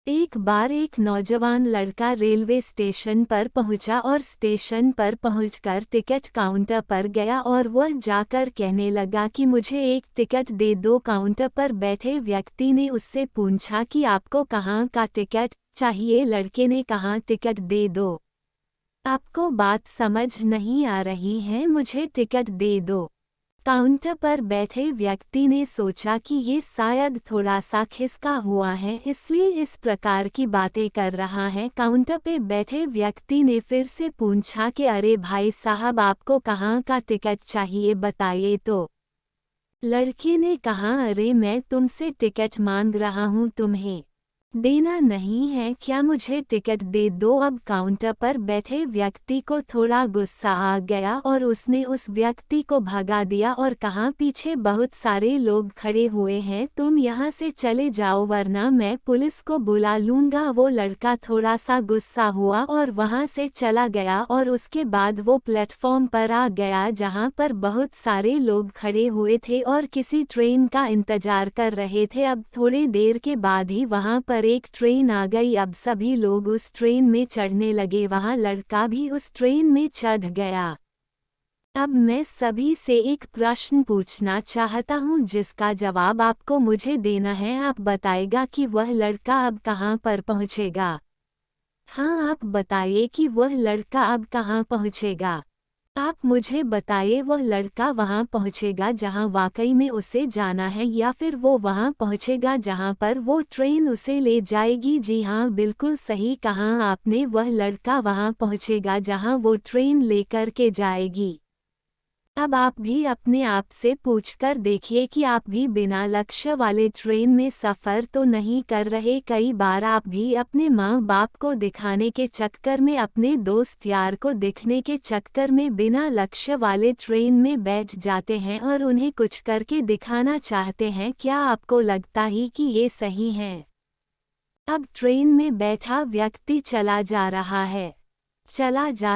एक बार एक नौजवान लड़का रेलवे स्टेशन पर पहुंचा और स्टेशन पर पहुंचकर टिकट काउंटर पर गया और वह जाकर कहने लगा कि मुझे एक टिकट दे दो। काउंटर पर बैठे व्यक्ति ने उससे पूछा कि आपको कहाँ का टिकट चाहिए। लड़के ने कहा टिकट दे दो। आपको बात समझ नहीं आ रही है, मुझे टिकट दे दो। काउंटर पर बैठे व्यक्ति ने सोचा कि ये शायद थोड़ा सा खिसका हुआ है, इसलिए इस प्रकार की बातें कर रहा है। काउंटर पे बैठे व्यक्ति ने फिर से पूछा कि अरे भाई साहब, आपको कहाँ का टिकट चाहिए, बताइए तो। लड़के ने कहा अरे मैं तुमसे टिकट मांग रहा हूँ, तुम्हें देना नहीं है क्या? मुझे टिकट दे दो। अब काउंटर पर बैठे व्यक्ति को थोड़ा गुस्सा आ गया और उसने उस व्यक्ति को भगा दिया और कहा पीछे बहुत सारे लोग खड़े हुए हैं, तुम यहाँ से चले जाओ वरना मैं पुलिस को बुला लूँगा। वो लड़का थोड़ा सा गुस्सा हुआ और वहाँ से चला गया और उसके बाद वो प्लेटफॉर्म पर आ गया जहाँ पर बहुत सारे लोग खड़े हुए थे और किसी ट्रेन का इंतजार कर रहे थे। अब थोड़ी देर के बाद ही वहाँ पर एक ट्रेन आ गई। अब सभी लोग उस ट्रेन में चढ़ने लगे, वहाँ लड़का भी उस ट्रेन में चढ़ गया। अब मैं सभी से एक प्रश्न पूछना चाहता हूँ जिसका जवाब आपको मुझे देना है। आप बताएगा कि वह लड़का अब कहाँ पर पहुँचेगा। हाँ, आप बताइए कि वह लड़का अब कहाँ पहुँचेगा। आप मुझे बताइए वह लड़का वहाँ पहुँचेगा जहाँ वाकई में उसे जाना है या फिर वो वहाँ पहुँचेगा जहाँ पर वो ट्रेन उसे ले जाएगी। जी हाँ, बिल्कुल सही कहा आपने, वह लड़का वहाँ पहुँचेगा जहाँ वो ट्रेन लेकर के जाएगी। अब आप भी अपने आप से पूछकर देखिए कि आप भी बिना लक्ष्य वाले ट्रेन में सफ़र तो नहीं कर रहे। कई बार आप भी अपने माँ बाप को दिखाने के चक्कर में, अपने दोस्त यार को दिखने के चक्कर में बिना लक्ष्य वाले ट्रेन में बैठ जाते हैं और उन्हें कुछ करके दिखाना चाहते हैं। क्या आपको लगता ही कि ये सही है? अब ट्रेन में बैठा व्यक्ति चला जा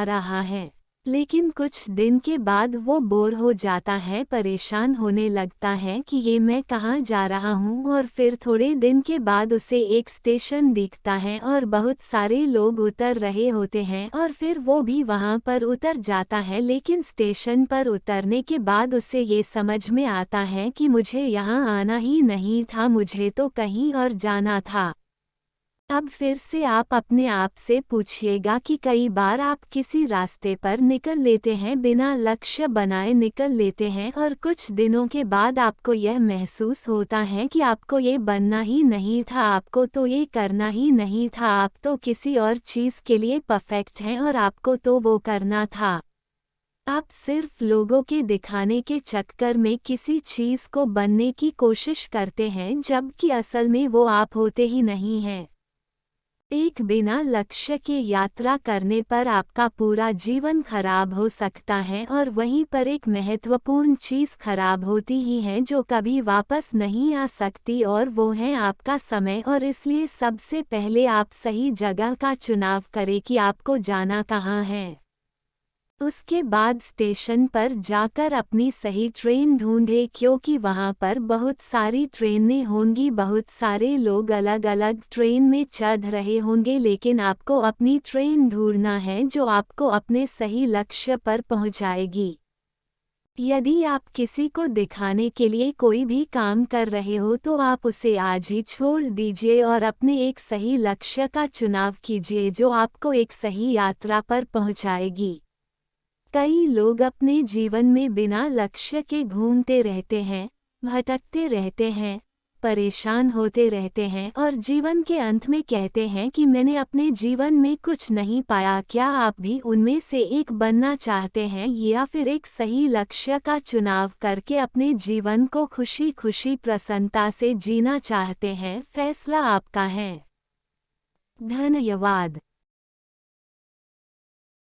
रहा है, लेकिन कुछ दिन के बाद वो बोर हो जाता है, परेशान होने लगता है कि ये मैं कहाँ जा रहा हूँ। और फिर थोड़े दिन के बाद उसे एक स्टेशन दिखता है और बहुत सारे लोग उतर रहे होते हैं और फिर वो भी वहाँ पर उतर जाता है। लेकिन स्टेशन पर उतरने के बाद उसे ये समझ में आता है कि मुझे यहाँ आना ही नहीं था, मुझे तो कहीं और जाना था। अब फिर से आप अपने आप से पूछिएगा कि कई बार आप किसी रास्ते पर निकल लेते हैं, बिना लक्ष्य बनाए निकल लेते हैं और कुछ दिनों के बाद आपको यह महसूस होता है कि आपको ये बनना ही नहीं था, आपको तो ये करना ही नहीं था, आप तो किसी और चीज़ के लिए परफेक्ट हैं और आपको तो वो करना था। आप सिर्फ लोगों के दिखाने के चक्कर में किसी चीज़ को बनने की कोशिश करते हैं जबकि असल में वो आप होते ही नहीं हैं। एक बिना लक्ष्य के यात्रा करने पर आपका पूरा जीवन खराब हो सकता है और वहीं पर एक महत्वपूर्ण चीज़ खराब होती ही है जो कभी वापस नहीं आ सकती और वो है आपका समय। और इसलिए सबसे पहले आप सही जगह का चुनाव करें कि आपको जाना कहाँ है। उसके बाद स्टेशन पर जाकर अपनी सही ट्रेन ढूंढें, क्योंकि वहाँ पर बहुत सारी ट्रेनें होंगी, बहुत सारे लोग अलग अलग ट्रेन में चढ़ रहे होंगे, लेकिन आपको अपनी ट्रेन ढूंढना है जो आपको अपने सही लक्ष्य पर पहुँचाएगी। यदि आप किसी को दिखाने के लिए कोई भी काम कर रहे हो तो आप उसे आज ही छोड़ दीजिए और अपने एक सही लक्ष्य का चुनाव कीजिए जो आपको एक सही यात्रा पर पहुँचाएगी। कई लोग अपने जीवन में बिना लक्ष्य के घूमते रहते हैं, भटकते रहते हैं, परेशान होते रहते हैं और जीवन के अंत में कहते हैं कि मैंने अपने जीवन में कुछ नहीं पाया। क्या आप भी उनमें से एक बनना चाहते हैं या फिर एक सही लक्ष्य का चुनाव करके अपने जीवन को खुशी खुशी प्रसन्नता से जीना चाहते हैं? फैसला आपका है। धन्यवाद।